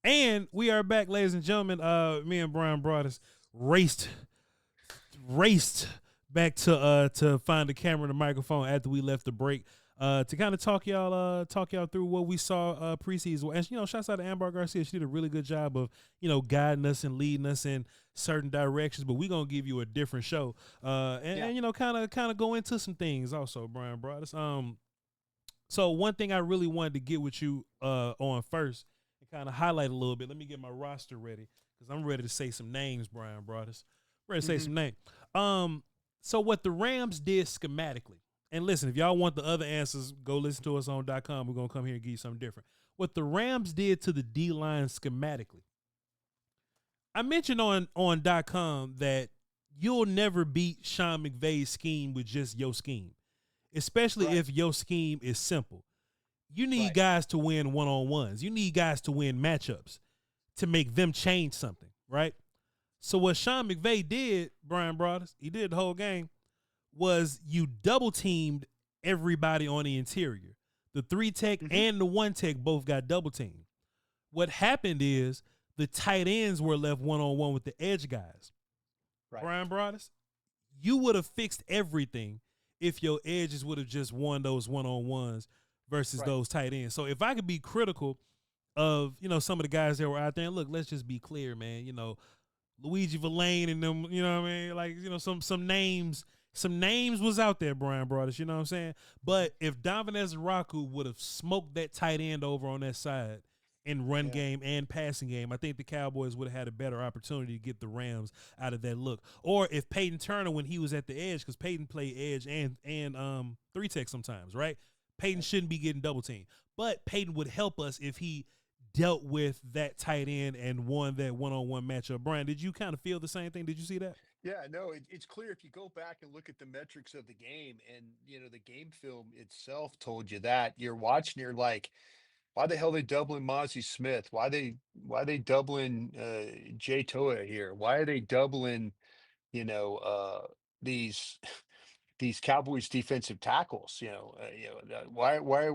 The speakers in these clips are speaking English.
And we are back, ladies and gentlemen. Me and Bryan Broaddus raced raced back to find the camera and the microphone after we left the break. To kind of talk y'all through what we saw preseason. And shouts out to Amber Garcia. She did a really good job of guiding us and leading us in certain directions. But we're gonna give you a different show. And kind of go into some things also, Bryan Broaddus. So one thing I really wanted to get with you on first and kind of highlight a little bit. Let me get my roster ready because I'm ready to say some names, Bryan Broaddus. Ready to say some names. So what the Rams did schematically, and listen, if y'all want the other answers, go listen to us on .com. We're gonna come here and give you something different. What the Rams did to the D-line schematically. I mentioned on .com that you'll never beat Sean McVay's scheme with just your scheme, especially if your scheme is simple. You need guys to win one-on-ones. You need guys to win matchups to make them change something, right? So what Sean McVay did, Bryan Broaddus, he did the whole game, was you double teamed everybody on the interior. The 3 tech and the 1 tech both got double teamed. What happened is the tight ends were left one-on-one with the edge guys. Right. Bryan Broaddus, you would have fixed everything if your edges would have just won those one-on-ones versus those tight ends. So if I could be critical of, some of the guys that were out there, and look, let's just be clear, man, Luigi Villain and them, you know what I mean? Like, some names was out there, Bryan Broaddus, you know what I'm saying? But if Donovan Ezeraku would have smoked that tight end over on that side in run game and passing game, I think the Cowboys would have had a better opportunity to get the Rams out of that look. Or if Peyton Turner, when he was at the edge, because Peyton played edge and 3 tech sometimes, right? Peyton shouldn't be getting double teamed. But Peyton would help us if he dealt with that tight end and won that one-on-one matchup. Bryan, did you kind of feel the same thing? Did you see that? Yeah, no, it's clear if you go back and look at the metrics of the game, and the game film itself told you that. You're watching, you're like, why the hell they doubling Mozzie Smith? Why they doubling Jay Toa here? Why are they doubling you know these these Cowboys defensive tackles? Why are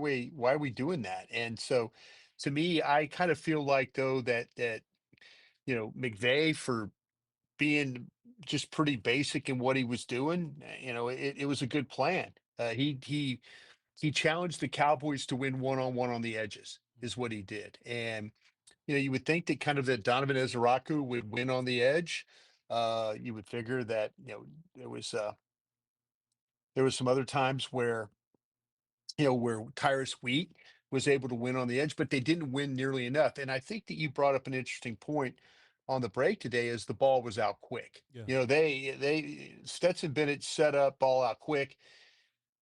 we doing that? And so, to me, I kind of feel like though that McVay, for being just pretty basic in what he was doing, it was a good plan. He challenged the Cowboys to win one-on-one on the edges, is what he did. And you would think that kind of that Donovan Ezeraku would win on the edge. You would figure that there was some other times where Tyrus Wheat was able to win on the edge, but they didn't win nearly enough. And I think that you brought up an interesting point on the break today, as the ball was out quick. Yeah. They Stetson Bennett set up ball out quick.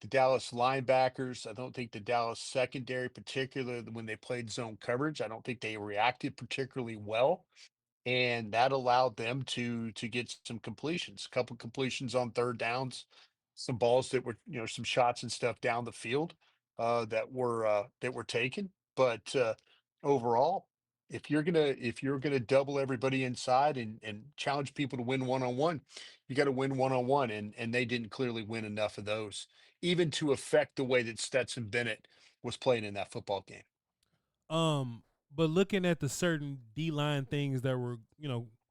The Dallas linebackers, I don't think the Dallas secondary, particularly when they played zone coverage, I don't think they reacted particularly well. And that allowed them to get some completions, a couple completions on third downs, some balls that were, some shots and stuff down the field that were taken. But overall, if you're gonna double everybody inside and challenge people to win one-on-one, you got to win one-on-one, and they didn't clearly win enough of those, even to affect the way that Stetson Bennett was playing in that football game. But looking at the certain D-line things that were,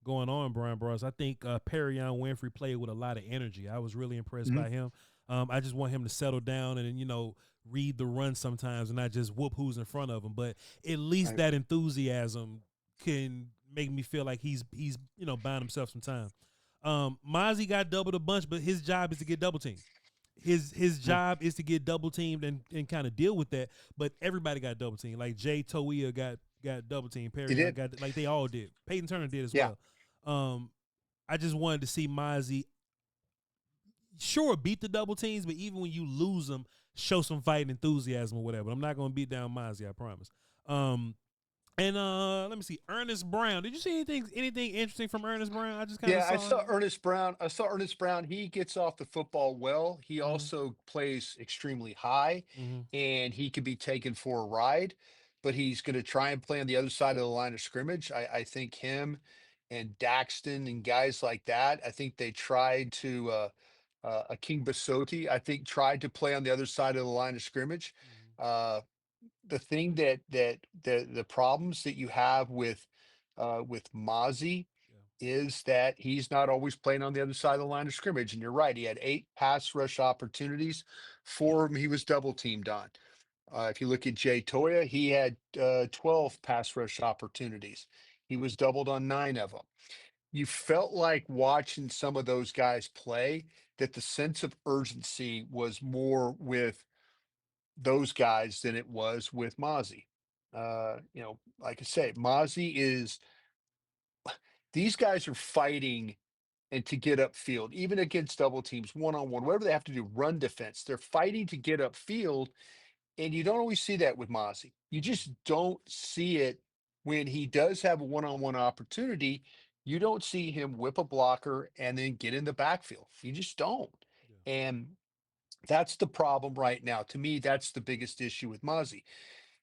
going on, Bryan Broaddus, I think Perrion Winfrey played with a lot of energy. I was really impressed by him. I just want him to settle down and, read the run sometimes and not just whoop who's in front of him. But at least that enthusiasm can make me feel like he's buying himself some time. Mozzie got doubled a bunch, but his job is to get double teamed. His job is to get double teamed and kind of deal with that. But everybody got double teamed. Like Jay Toia got double teamed. Perry got, like, they all did. Peyton Turner did as well. I just wanted to see Mozzie, sure, beat the double teams, but even when you lose them, show some fighting enthusiasm or whatever. I'm not going to beat down Mozzie, I promise. And let me see, Ernest Brown. Did you see anything interesting from Ernest Brown? I just kind of I saw Ernest Brown. He gets off the football well. He also plays extremely high, and he could be taken for a ride. But he's going to try and play on the other side of the line of scrimmage. I think him and Daxton and guys like that. I think they tried to. King Basotti, I think, tried to play on the other side of the line of scrimmage. the thing that the problems that you have with Mozzie Yeah. is that he's not always playing on the other side of the line of scrimmage. And you're right, he had 8 pass rush opportunities. 4 of them he was double teamed on. If you look at Jay Toya, he had 12 pass rush opportunities. He was doubled on 9 of them. You felt like watching some of those guys play that the sense of urgency was more with those guys than it was with Mozzie. Like I say, Mozzie is these guys are fighting and to get upfield, even against double teams, one on one, whatever they have to do, run defense. They're fighting to get upfield, and you don't always see that with Mozzie. You just don't see it when he does have a one on one opportunity. You don't see him whip a blocker and then get in the backfield. You just don't. Yeah. And that's the problem right now. To me, that's the biggest issue with Mozzie.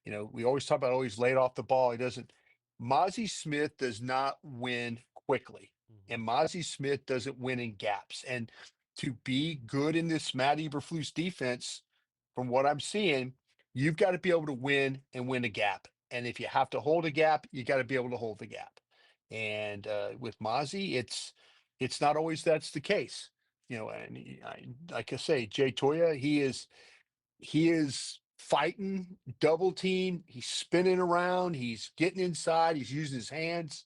We always talk about always laid off the ball. He doesn't. Mozzie Smith does not win quickly, Mhm. and Mozzie Smith doesn't win in gaps. And to be good in this Matt Eberflus defense, from what I'm seeing, you've got to be able to win and win a gap. And if you have to hold a gap, you got to be able to hold the gap. And with Mozzie, it's not always that's the case. Like I say, Jay Toya, he is fighting double team. He's spinning around. He's getting inside. He's using his hands.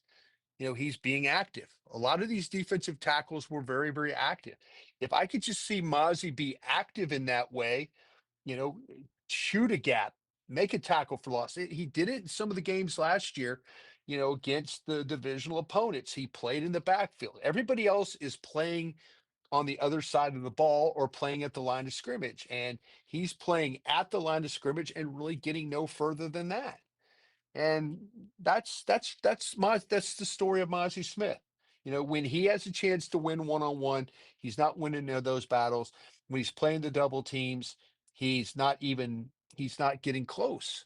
He's being active. A lot of these defensive tackles were very, very active. If I could just see Mozzie be active in that way, you know, shoot a gap, make a tackle for loss. He did it in some of the games last year, against the divisional opponents. He played in the backfield. Everybody else is playing on the other side of the ball or playing at the line of scrimmage. And he's playing at the line of scrimmage and really getting no further than that. And that's the story of Mozzie Smith. When he has a chance to win one on one, he's not winning those battles. When he's playing the double teams, he's not getting close.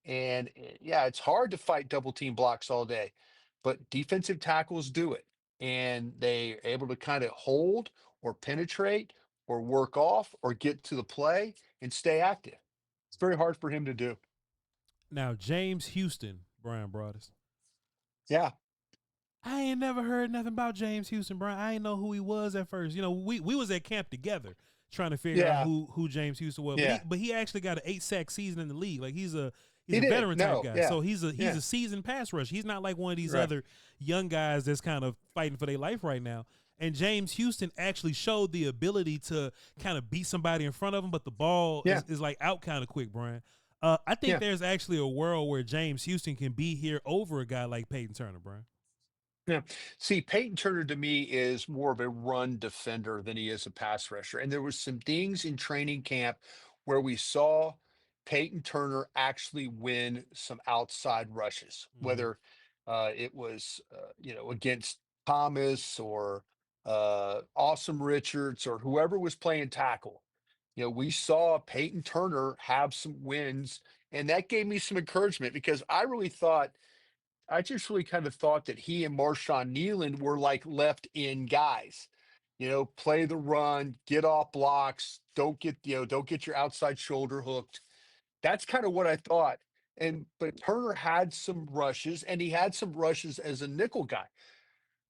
And yeah, it's hard to fight double team blocks all day, but defensive tackles do it, and they're able to kind of hold or penetrate or work off or get to the play and stay active. It's very hard for him to do. Now James Houston, Bryan Broaddus. Yeah, I ain't never heard nothing about James Houston, Brian. I ain't know who he was at first. We was at camp together trying to figure out yeah, who James Houston was. But he yeah. but he actually got an 8 sack season in the league. Like he's He a did. veteran type No, guy. yeah, So he's yeah, a seasoned pass rush. He's not like one of these right. other young guys that's kind of fighting for their life right now. And James Houston actually showed the ability to kind of beat somebody in front of him, but the ball Yeah, is like out kind of quick, Brian. I think yeah. there's actually a world where James Houston can be here over a guy like Peyton Turner, Brian. Yeah. See, Peyton Turner to me is more of a run defender than he is a pass rusher. And there was some things in training camp where we saw Peyton Turner actually win some outside rushes, Mm-hmm. whether it was against Thomas or Awesome Richards or whoever was playing tackle. We saw Peyton Turner have some wins, and that gave me some encouragement because I just really kind of thought that he and Marshawn Nealand were like left in guys. Play the run, get off blocks, don't get your outside shoulder hooked. That's kind of what I thought. But Turner had some rushes, and he had some rushes as a nickel guy.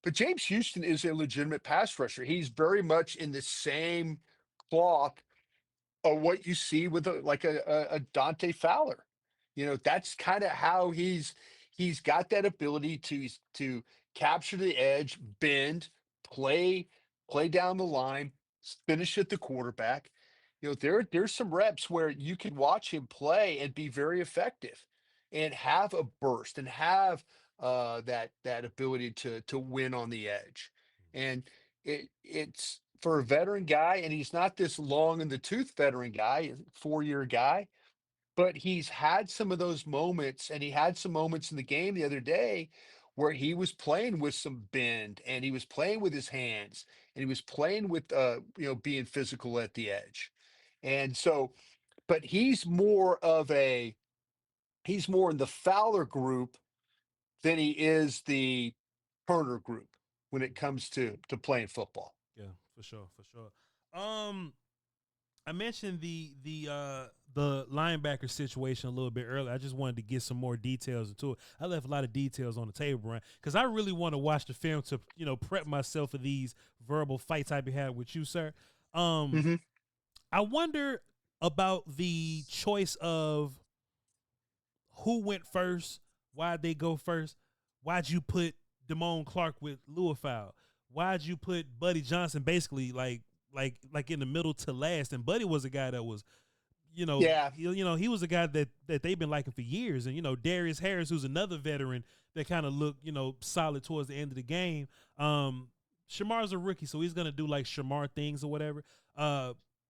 But James Houston is a legitimate pass rusher. He's very much in the same cloth what you see with a Dante Fowler. That's kind of how he's got that ability to capture the edge, bend, play, play down the line, finish at the quarterback. There's some reps where you can watch him play and be very effective and have a burst and have that ability to win on the edge. And it's for a veteran guy, and he's not this long in the tooth veteran guy, 4-year guy, but he's had some of those moments, and he had some moments in the game the other day where he was playing with some bend, and he was playing with his hands, and he was playing with being physical at the edge. And so, but he's more in the Fowler group than he is the Turner group when it comes to playing football. Yeah, for sure, for sure. Um, I mentioned the linebacker situation a little bit earlier. I just wanted to get some more details into it. I left a lot of details on the table, Brian, because I really want to watch the film to prep myself for these verbal fights I be having with you, sir. Um, Hmm. I wonder about the choice of who went first, why'd they go first, why'd you put Damone Clark with Louisville, why'd you put Buddy Johnson basically like in the middle to last, and Buddy was a guy that was Yeah. he was a guy that they've been liking for years, and Darius Harris, who's another veteran that kind of looked solid towards the end of the game. Shamar's a rookie, so he's gonna do like Shamar things or whatever.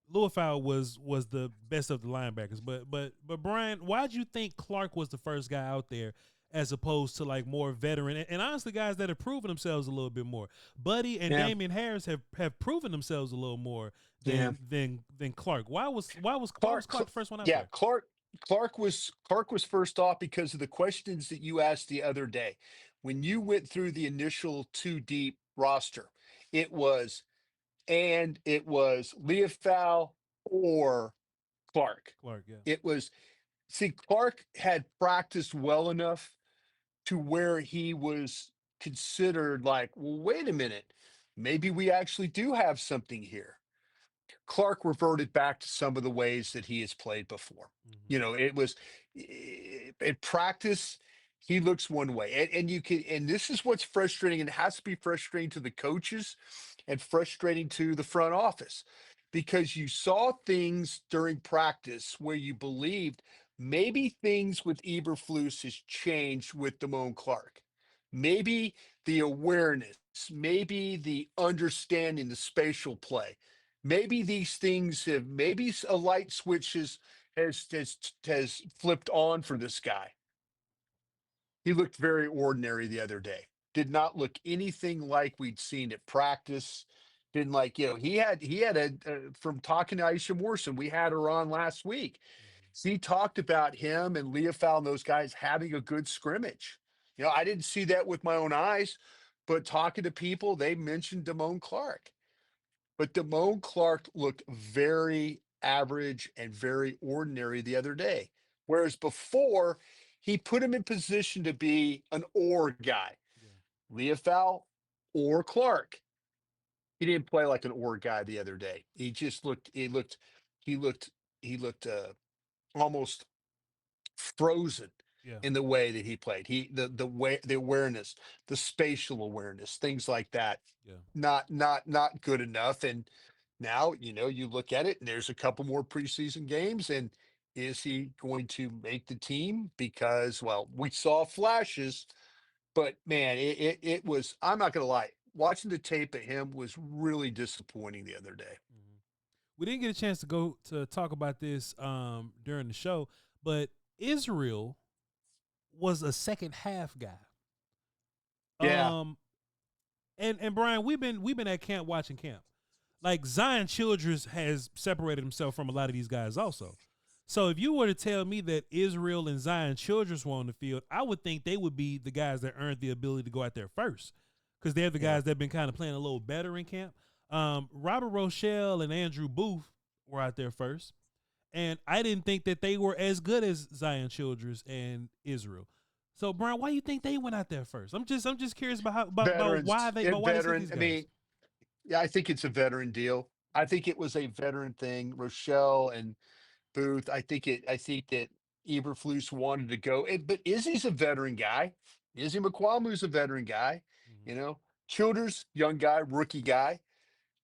Louisville was the best of the linebackers, but Brian, why'd you think Clark was the first guy out there as opposed to like more veteran and honestly guys that have proven themselves a little bit more? Buddy and Yeah. Damian Harris have proven themselves a little more Yeah. than Clark. Why was Clark Clark, the first one out yeah, there? Clark was first off because of the questions that you asked the other day. When you went through the initial two deep roster, it was it was Leofau or Clark. Clark, yeah. It was see Clark had practiced well enough to where he was considered like, well, wait a minute, maybe we actually do have something here. Clark reverted back to some of the ways that he has played before. Mm-hmm. It was in practice, he looks one way. And you can, and this is what's frustrating, and it has to be frustrating to the coaches and frustrating to the front office because you saw things during practice where you believed maybe things with Eberflus has changed with Damone Clark. Maybe the awareness, maybe the understanding, the spatial play, maybe these things have maybe a light switch has flipped on for this guy. He looked very ordinary the other day. Did not look anything like we'd seen at practice. Didn't like, he had from talking to Aisha Morrison, we had her on last week. She talked about him and Leofau and those guys having a good scrimmage. I didn't see that with my own eyes, but talking to people, they mentioned Damone Clark. But Damone Clark looked very average and very ordinary the other day. Whereas before, he put him in position to be an or guy, Yeah, Leofau or Clark. He didn't play like an or guy the other day. He just he looked, he looked almost frozen yeah, in the way that he played. The way the awareness, the spatial awareness, things like that, yeah. not good enough. And now you look at it, and there's a couple more preseason games, and is he going to make the team? Because well, we saw flashes, but man, it was. I'm not gonna lie. Watching the tape of him was really disappointing the other day. Mhm. We didn't get a chance to go to talk about this during the show, but Israel was a second half guy. Yeah, Um, and Brian, we've been at camp watching camp. Like Zion Childress has separated himself from a lot of these guys also. So if you were to tell me that Israel and Zion Childress were on the field, I would think they would be the guys that earned the ability to go out there first because they're the yeah. guys that have been kind of playing a little better in camp. Robert Rochelle and Andrew Booth were out there first, and I didn't think that they were as good as Zion Childress and Israel. So Brian, why do you think they went out there first? I'm just curious about Veterans and why they took veteran. these I guys. mean, yeah, I think it's a veteran deal. I think it was a veteran thing. Rochelle and Booth. I think that Eberflus wanted to go. But Izzy's a veteran guy. Izzy McQuamu's a veteran guy. Mm-hmm. You know, Childers, young guy, rookie guy.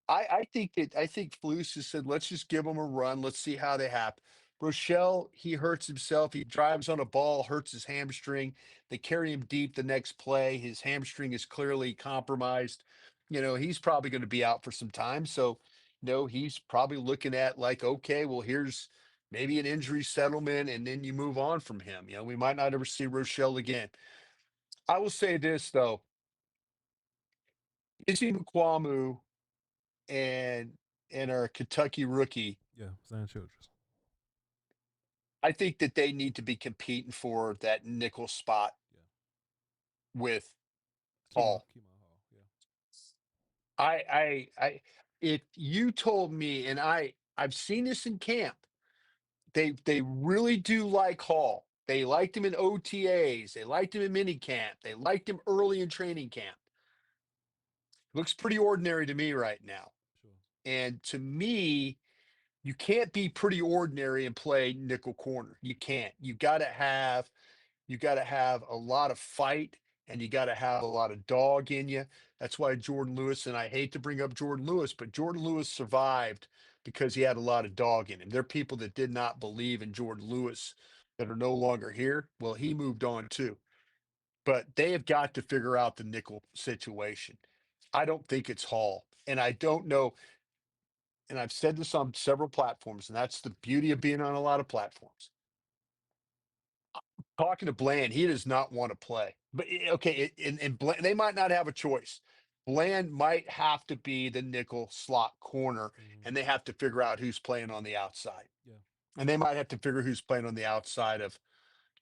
I think Flus has said, let's just give them a run. Let's see how they happen. Rochelle, he hurts himself. He drives on a ball, hurts his hamstring. They carry him deep the next play. His hamstring is clearly compromised. He's probably going to be out for some time. So, he's probably looking at like, okay, well, here's maybe an injury settlement, and then you move on from him. We might not ever see Rochelle again. I will say this though, Izzy McQuamu and our Kentucky rookie, Yeah, Zion Childress. I think that they need to be competing for that nickel spot Yeah, with Kemon Hall. Hall. Yeah. I if you told me, and I I've seen this in camp. They really do like Hall. They liked him in OTAs. They liked him in minicamp. They liked him early in training camp. Looks pretty ordinary to me right now. Sure. And to me, you can't be pretty ordinary and play nickel corner. You can't. You got to have a lot of fight, and you got to have a lot of dog in you. That's why Jordan Lewis, and I hate to bring up Jordan Lewis, but Jordan Lewis survived because he had a lot of dog in him. There are people that did not believe in Jordan Lewis that are no longer here. Well, he moved on too. But they have got to figure out the nickel situation. I don't think it's Hall. And I don't know. And I've said this on several platforms, and that's the beauty of being on a lot of platforms. Talking to Bland, he does not want to play. But okay, and Bland, they might not have a choice. Bland might have to be the nickel slot corner, Mhm. and they have to figure out who's playing on the outside. Yeah. And they might have to figure who's playing on the outside of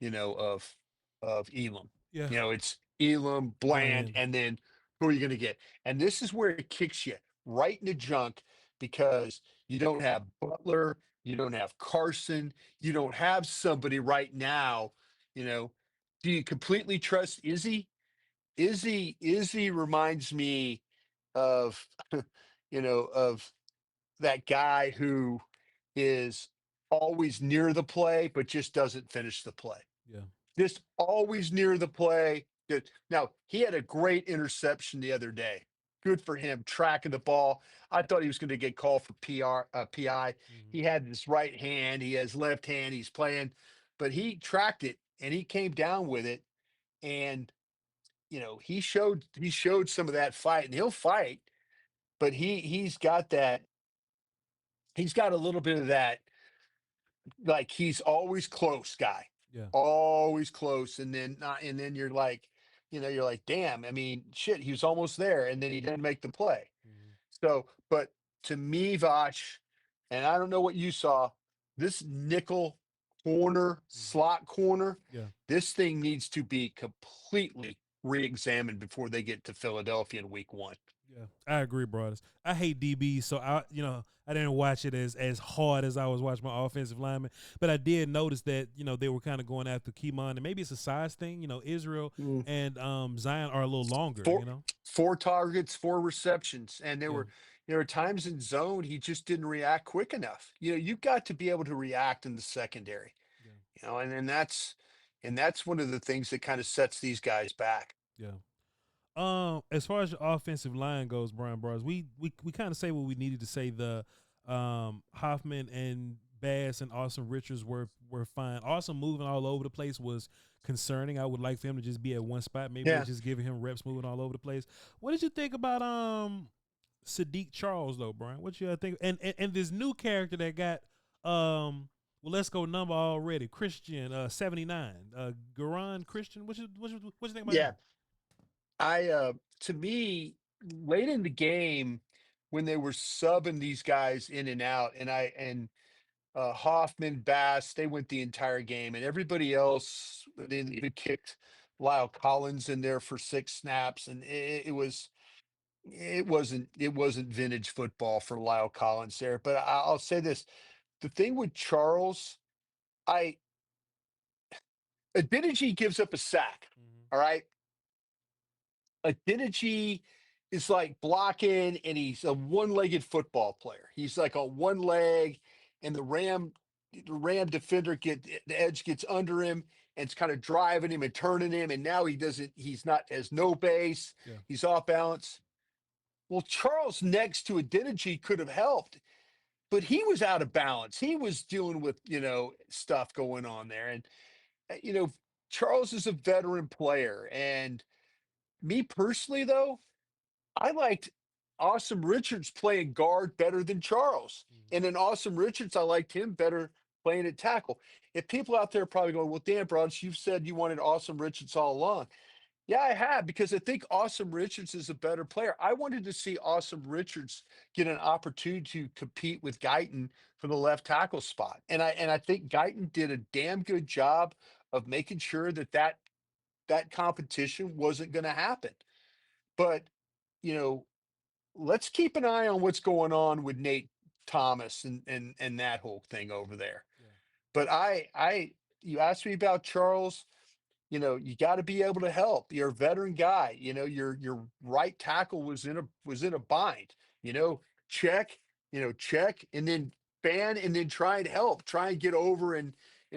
Elam. Yeah. It's Elam, Bland, Bland. and then who are you going to get? And this is where it kicks you right in the junk because you don't have Butler, you don't have Carson, you don't have somebody right now. You know, do you completely trust Izzy? Izzy reminds me of of that guy who is always near the play but just doesn't finish the play. Yeah. Just always near the play. Good. Now, he had a great interception the other day. Good for him tracking the ball. I thought he was going to get called for PI. Mhm. He had his right hand, he has left hand, he's playing, but he tracked it and he came down with it. And he showed some of that fight, and he'll fight, but he's got a little bit of that, like he's always close guy, Yeah. always close, and then not, and then you're like, damn, I mean, shit, he was almost there, and then he didn't make the play. Mhm. So, but to me, Vosh, and I don't know what you saw, this nickel corner, Mhm. slot corner, Yeah. this thing needs to be completely re-examined before they get to Philadelphia in week one. Yeah, I agree, brothers. I hate DBs, so I didn't watch it as hard as I was watching my offensive lineman, but I did notice that they were kind of going after Kimon, and maybe it's a size thing. Israel Mm. and Zion are a little longer. Four four targets, four receptions, and there Yeah, were times in zone he just didn't react quick enough. You've got to be able to react in the secondary. yeah, And that's one of the things that kind of sets these guys back. yeah. As far as your offensive line goes, Brian Bros, we kind of say what we needed to say. The Hoffman and Bass and Austin Richards were fine. Austin moving all over the place was concerning. I would like for him to just be at one spot. Maybe they're Yeah. just giving him reps moving all over the place. What did you think about Sadiq Charles though, Brian? What you think? And this new character that got well, let's go number already. Christian 79. Garon Christian. What you think about Yeah. him? To me, late in the game, when they were subbing these guys in and out, and Hoffman, Bass, they went the entire game, and everybody else, they even kicked Lyle Collins in there for 6 snaps, and it wasn't vintage football for Lyle Collins there. But I'll say this: the thing with Charles, I Adeniji gives up a sack. Mhm. All right, Adeniji is like blocking, and he's a one-legged football player. He's like on one leg, and the Ram defender the edge gets under him, and it's kind of driving him and turning him. And now he's not as no base. Yeah. He's off balance. Well, Charles next to Adeniji could have helped, but he was out of balance. He was dealing with stuff going on there, and uh, you know Charles is a veteran player, and me personally though, I liked Awesome Richards playing guard better than Charles. Mhm. And in Awesome Richards, I liked him better playing at tackle. If people out there are probably going, well, Dan Broaddus, you've said you wanted Awesome Richards all along. Yeah, I have, because I think Awesome Richards is a better player. I wanted to see Awesome Richards get an opportunity to compete with Guyton for the left tackle spot. And I think Guyton did a damn good job of making sure that competition wasn't going to happen. But, you know, let's keep an eye on what's going on with Nate Thomas and that whole thing over there. Yeah. But you asked me about Charles. You got to be able to help. You're a veteran guy. Your right tackle was in a bind. You know, check. Check, and then fan, and then try and help. Try and get over and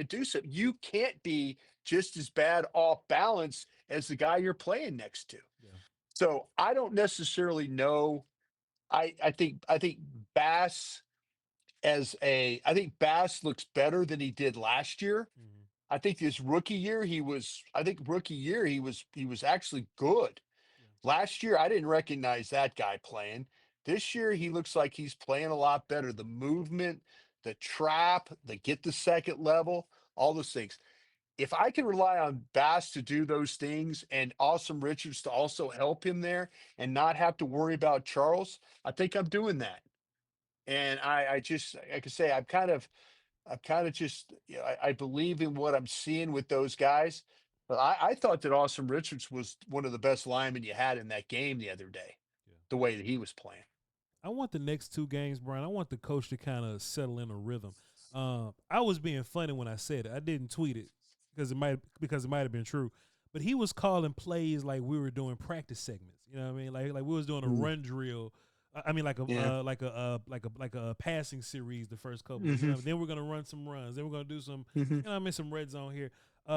do something. You can't be just as bad off balance as the guy you're playing next to. Yeah. So I don't necessarily know. I think Bass I think Bass looks better than he did last year. Hmm. I think rookie year he was actually good. Yeah. Last year I didn't recognize that guy playing. This year he looks like he's playing a lot better. The movement, the trap, the get the second level, all those things. If I can rely on Bass to do those things and Awesome Richards to also help him there and not have to worry about Charles, I think I'm doing that. And I just, like I say, I'm kind of just, I believe in what I'm seeing with those guys. But I thought that Awesome Richards was one of the best linemen you had in that game the other day, Yeah. the way that he was playing. I want the next two games, Brian. I want the coach to kind of settle in a rhythm. I was being funny when I said it. I didn't tweet it because it might have been true. But he was calling plays like we were doing practice segments. You know what I mean? Like we was doing a Mm, run drill. I mean, like a yeah. passing series the first couple. Hmm. Then we're gonna run some runs. Then we're gonna do some. Hmm. Some red zone here.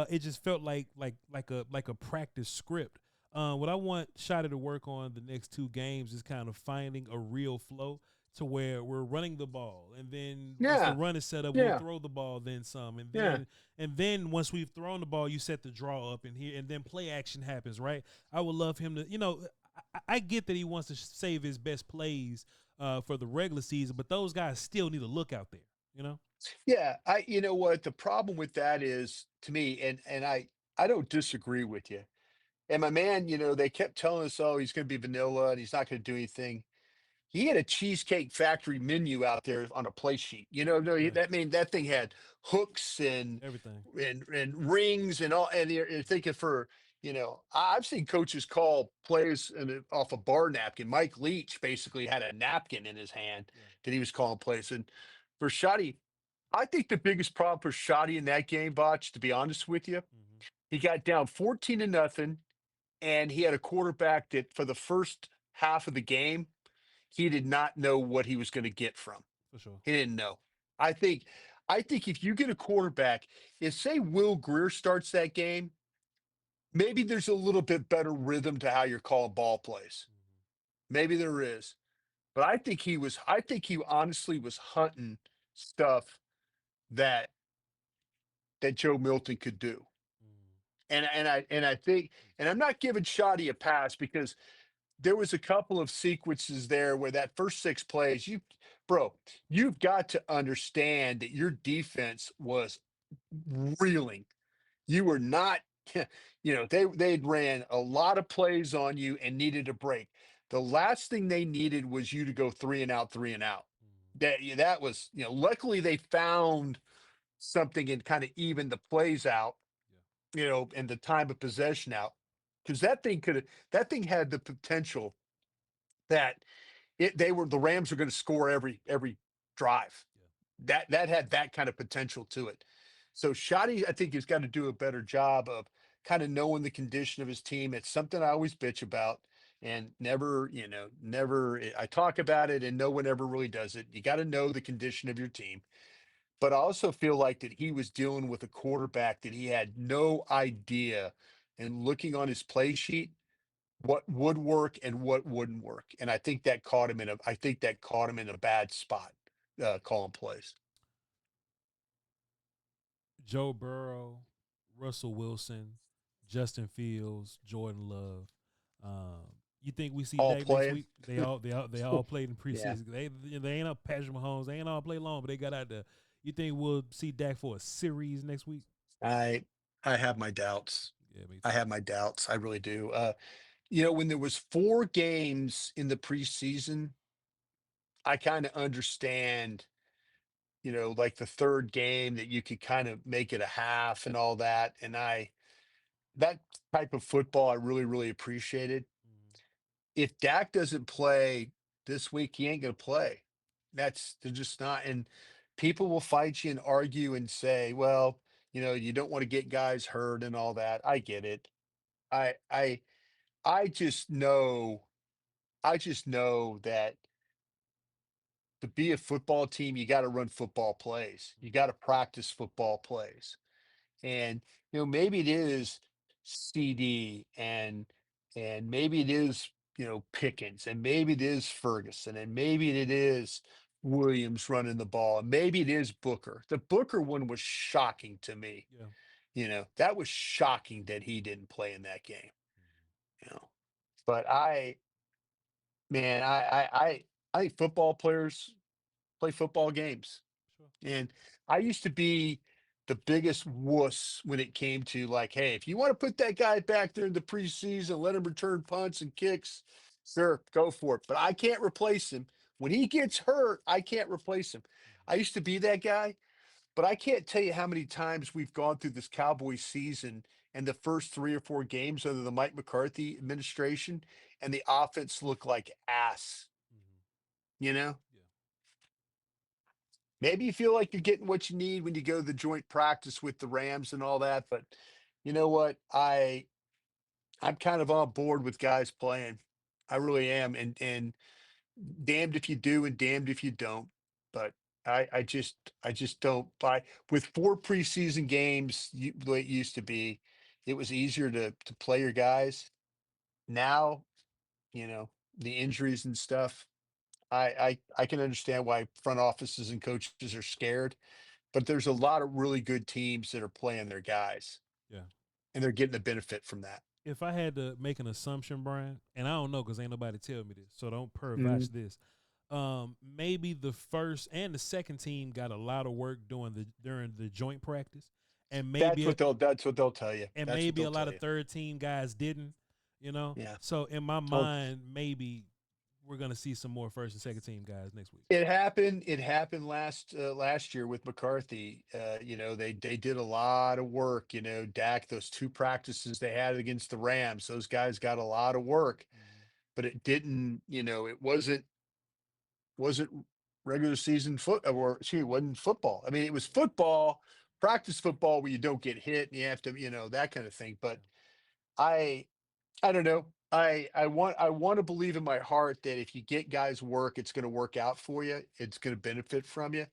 It just felt like a practice script. What I want Shotty to work on the next two games is kind of finding a real flow to where we're running the ball, and then once the Yeah. run is set up, we'll Yeah. throw the ball, then some, and Yeah. then once we've thrown the ball, you set the draw up in here, and then play action happens. Right? I would love him to, I get that he wants to save his best plays for the regular season, but those guys still need to look out there. You know? Yeah. You know what? The problem with that is to me, and I don't disagree with you. And my man, they kept telling us, oh, he's going to be vanilla and he's not going to do anything. He had a Cheesecake Factory menu out there on a play sheet. No, Yeah. that mean that thing had hooks and Everything. and rings and all. And you're thinking I've seen coaches call plays off a bar napkin. Mike Leach basically had a napkin in his hand Yeah. that he was calling plays. And for Shoddy, I think the biggest problem for Shoddy in that game, Botch, to be honest with you, Hmm. he got down 14-0, and he had a quarterback that for the first half of the game he did not know what he was going to get from. For sure. He didn't know. I think I think if you get a quarterback, if say Will Greer starts that game, maybe there's a little bit better rhythm to how you're calling ball plays. Hmm. Maybe there is. But I think he honestly was hunting stuff that Joe Milton could do. Hmm. And I think, and I'm not giving Shoddy a pass because there was a couple of sequences there where that first six plays, bro, you've got to understand that your defense was reeling. You were not, they'd ran a lot of plays on you and needed a break. The last thing they needed was you to go three and out, three and out. Hmm. That was, luckily they found something and kind of even the plays out, Yeah. and the time of possession out. Because that thing had the potential that the Rams were going to score every drive. Yeah. That had that kind of potential to it. So Shotty, I think, has got to do a better job of kind of knowing the condition of his team. It's something I always bitch about and never I talk about it and no one ever really does it. You got to know the condition of your team. But I also feel like that he was dealing with a quarterback that he had no idea, and looking on his play sheet, what would work and what wouldn't work. And I think that caught him in a bad spot, calling plays. Joe Burrow, Russell Wilson, Justin Fields, Jordan Love. Um, you think we see All Dak next playing. week? They all played in Yeah. preseason. They ain't up Patrick Mahomes. They ain't all play long, but they got out there. You think we'll see Dak for a series next week? I I have my doubts. Yeah, me I too. have my doubts. I really do. When there was 4 games in the preseason, I kind of understand, like the third game that you could kind of make it a half and all that. And that type of football I really, really appreciated. Mhm. If Dak doesn't play this week, he ain't gonna play. They're just not. And people will fight you and argue and say, well, you don't want to get guys hurt and all that. I get it. I I I just know that to be a football team, you got to run football plays. You got to practice football plays. And maybe it is CD and maybe it is Pickens and maybe it is Ferguson and maybe it is Williams running the ball and maybe it is Booker. The Booker one was shocking to me. Yeah. That was shocking that he didn't play in that game. You know, but man, I think football players play football games. Sure. And I used to be the biggest wuss when it came to like, hey, if you want to put that guy back there in the preseason, let him return punts and kicks, sure, go for it. But I can't replace him. When he gets hurt, I can't replace him. I used to be that guy, but I can't tell you how many times we've gone through this Cowboys season and the first 3 or 4 games under the Mike McCarthy administration, and the offense looked like ass, Mm-hmm. you know? Yeah. Maybe you feel like you're getting what you need when you go to the joint practice with the Rams and all that, but you know what? I'm kind of on board with guys playing. I really am, and damned if you do and damned if you don't. But I just don't buy with 4 preseason games the way it used to be. It was easier to play your guys. Now, the injuries and stuff. I can understand why front offices and coaches are scared, but there's a lot of really good teams that are playing their guys, Yeah. and they're getting the benefit from that. If I had to make an assumption, Brian, and I don't know because ain't nobody tell me this, so don't Mhm. purvach this. Maybe the first and the second team got a lot of work during the joint practice, and That's maybe what they'll tell you. and That's what maybe a they'll lot tell of you. third team guys didn't. Yeah. So in my Oh, mind, maybe we're gonna see some more first and second team guys next week. it happened. It happened last year with McCarthy. They did a lot of work. Dak, those 2 practices they had against the Rams, those guys got a lot of work, Mm-hmm. but it didn't. It wasn't regular season or excuse me, it wasn't football. I mean, it was football, practice football where you don't get hit and you have to, that kind of thing. But I I don't know. I want to believe in my heart that if you get guys work, it's going to work out for you. It's going to benefit from you. Right.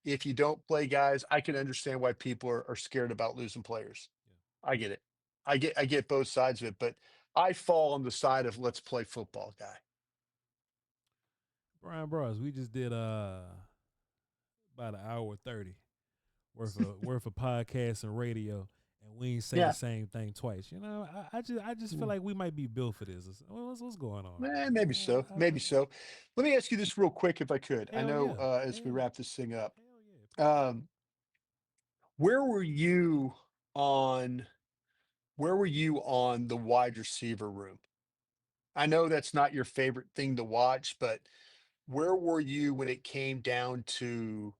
If you don't play guys, I can understand why people are scared about losing players. Yeah. I get it. I get both sides of it, but I fall on the side of let's play football guy. Brian Bros, we just did about an hour 30 worth of podcasts and radio, and we ain't say the Yeah. same thing twice. I just feel Mm. like we might be built for this. What's going on Maybe so. here? Maybe so. Let me ask you this real quick, if I could. I Hell know yeah, as we hell wrap this thing up, hell yeah. um, where were you on where were you on the wide receiver room? I know that's not your favorite thing to watch, but where were you when it came down to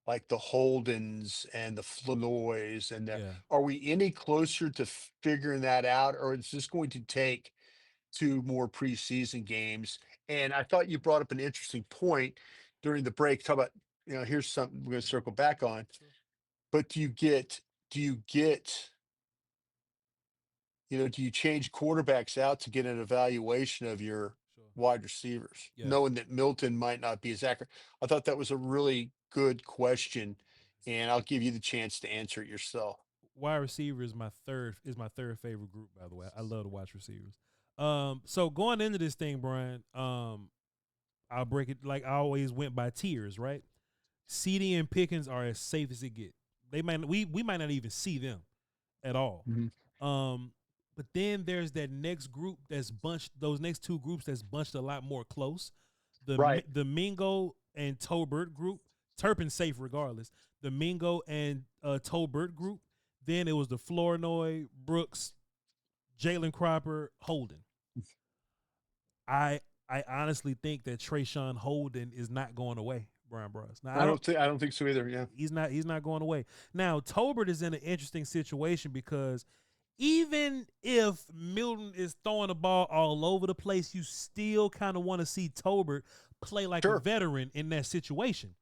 like the Holdens and the Flanoys Yeah. are we any closer to figuring that out, or is this going to take 2 more preseason games? And I thought you brought up an interesting point during the break. Talk about, here's something we're going to circle back on. Sure. But do you change quarterbacks out to get an evaluation of your Sure. wide receivers, Yeah. knowing that Milton might not be as accurate? I thought that was a really good question, and I'll give you the chance to answer it yourself. Wide receiver is my third favorite group, by the way. I love to watch receivers. So going into this thing, Brian, I'll break it like I always went by tiers, right? CD and Pickens are as safe as it get. We might not even see them at all. Mhm. Um, but then there's that next group that's bunched. Those next 2 groups that's bunched a lot more close. Right. The Mingo and Tolbert group. Turpin's safe regardless. The Mingo and Tolbert group. Then it was the Flournoy, Brooks, Jalen Cropper, Holden. I I honestly think that Trayshawn Holden is not going away, Brian Bros. Now I don't think so either. Yeah. he's not going away. Now Tolbert is in an interesting situation because even if Milton is throwing the ball all over the place, you still kind of want to see Tolbert play like a Sure. veteran in that situation.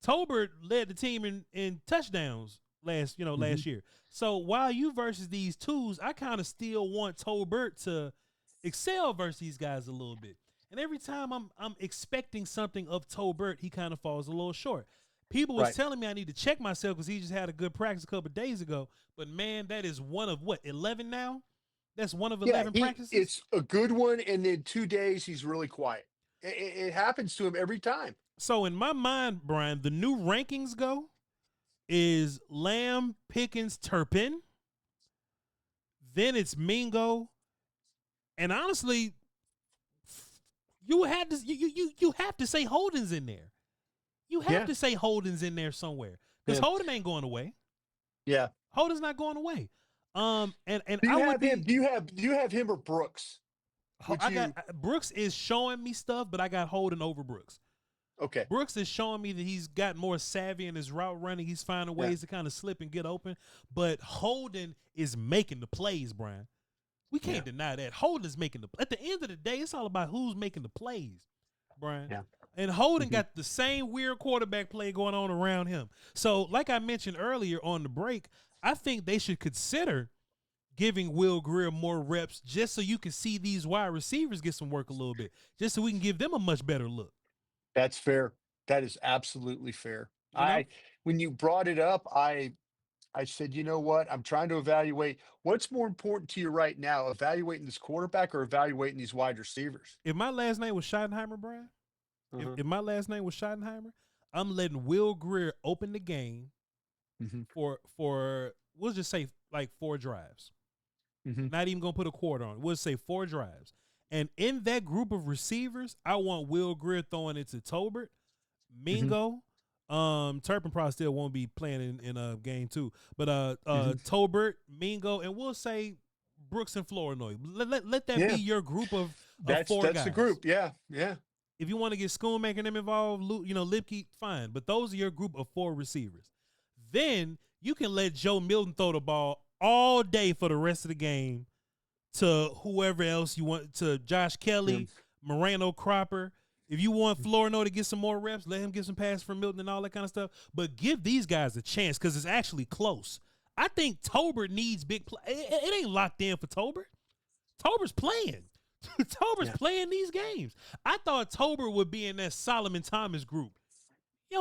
Tolbert led the team in touchdowns last year. So while you versus these twos, I kind of still want Tolbert to excel versus these guys a little bit. And every time I'm expecting something of Tolbert, he kind of falls a little short. People was telling me I need to check myself because he just had a good practice a couple of days ago. But man, that is one of 11 now? That's one of 11 practices? It's a good one, and in 2 days he's really quiet. It happens to him every time. So in my mind, Brian, the new rankings go is Lamb, Pickens, Turpin. Then it's Mingo. And honestly, you have to say Holden's in there. You have to say Holden's in there somewhere. Because Holden ain't going away. Yeah. Holden's not going away. And do you have him or Brooks? Brooks is showing me stuff, but I got Holden over Brooks. Okay. Brooks is showing me that he's got more savvy in his route running. He's finding ways to kind of slip and get open. But Holden is making the plays, Brian. We can't deny that. Holden is making at the end of the day, it's all about who's making the plays, Brian. Yeah. And Holden got the same weird quarterback play going on around him. So, like I mentioned earlier on the break, I think they should consider giving Will Grier more reps just so you can see these wide receivers get some work a little bit, just so we can give them a much better look. That's fair. That is absolutely fair. When you brought it up, I said, you know what? I'm trying to evaluate what's more important to you right now, evaluating this quarterback or evaluating these wide receivers. If my last name was Schottenheimer, Brian, if my last name was Schottenheimer, I'm letting Will Grier open the game for we'll just say like 4 drives. Not even going to put a quarter on it. We'll say 4 drives. And in that group of receivers, I want Will Grier throwing it to Tolbert, Mingo. Turpin probably still won't be playing in game 2. But Tolbert, Mingo, and we'll say Brooks and Flournoy. Let that be your group of 4 guys. That's the group. Yeah. If you want to get Schoonmaker and them involved, Lipke, fine. But those are your group of 4 receivers. Then you can let Joe Milton throw the ball all day for the rest of the game to whoever else you want, to Josh Kelly, Moreno Cropper. If you want Flournoy to get some more reps, let him get some passes from Milton and all that kind of stuff. But give these guys a chance because it's actually close. I think Tolbert needs big play. It ain't locked in for Tolbert. Tolbert's playing. Tolbert's playing these games. I thought Tolbert would be in that Solomon Thomas group.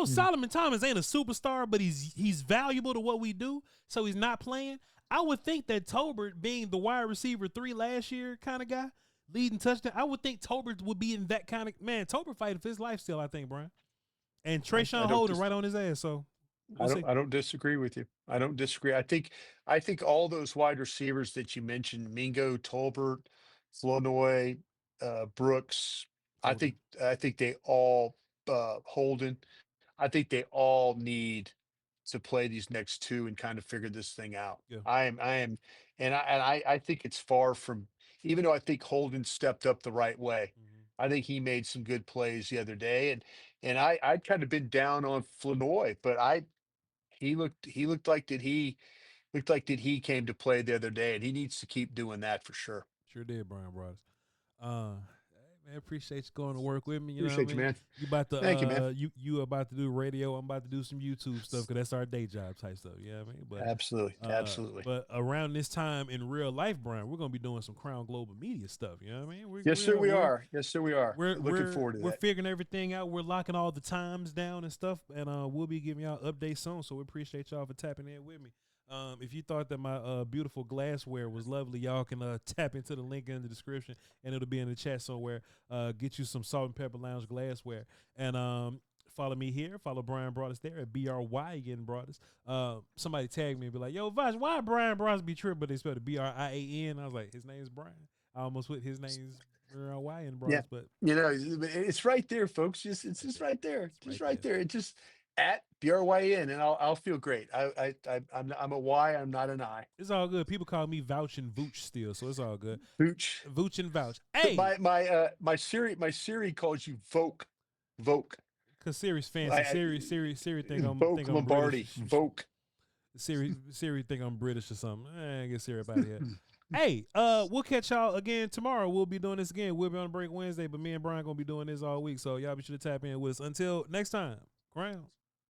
Solomon Thomas ain't a superstar, but he's valuable to what we do, so he's not playing. I would think that Tolbert, being the wide receiver 3 last year kind of guy, leading touchdown, I would think Tolbert would be in that kind of man. Tolbert fighting for his life still, I think, Brian. And Trayshawn Holden right on his ass. So I don't disagree with you. I don't disagree. I think all those wide receivers that you mentioned, Mingo, Tolbert, Flournoy, Brooks, I think they all Holden. I think they all need to play these next 2 and kind of figure this thing out. Yeah. I am, and I think it's far from. Even though I think Holden stepped up the right way, I think he made some good plays the other day, and I'd kind of been down on Flournoy, but he looked like that he came to play the other day, and he needs to keep doing that for sure. Sure did, Bryan Broaddus. Man, appreciate you going to work with me. Appreciate you, man. You about to Thank you, man. You about to do radio. I'm about to do some YouTube stuff because that's our day job type stuff. You know what I mean? But absolutely. But around this time in real life, Brian, we're gonna be doing some Crown Global Media stuff. You know what I mean? Yes, sir, we are. We're looking forward to that. We're figuring everything out. We're locking all the times down and stuff, and we'll be giving y'all updates soon. So we appreciate y'all for tapping in with me. If you thought that my beautiful glassware was lovely, y'all can tap into the link in the description, and it'll be in the chat somewhere. Get you some Salt and Pepper Lounge glassware. And follow me here. Follow Bryan Broaddus there at BRY Broaddus. Somebody tagged me and be like, yo, Voch, why Bryan Broaddus be tripping, but they spelled it BRIAN? I was like, his name's Brian. I almost put his name's YN Broaddus, but it's right there, folks. It's just right there. Just right there. It just at BRYN, and I'll feel great. I'm a Y. I'm not an I. It's all good. People call me Vouch and Vooch still, so it's all good. Vooch and Vouch. Hey, my Siri calls you Voch. Cause Siri's fancy. Siri think I'm Lombardi. British. Voch. Siri think I'm British or something. I ain't get Siri about here. Hey, we'll catch y'all again tomorrow. We'll be doing this again. We'll be on break Wednesday, but me and Brian gonna be doing this all week. So y'all be sure to tap in with us. Until next time, Crowns.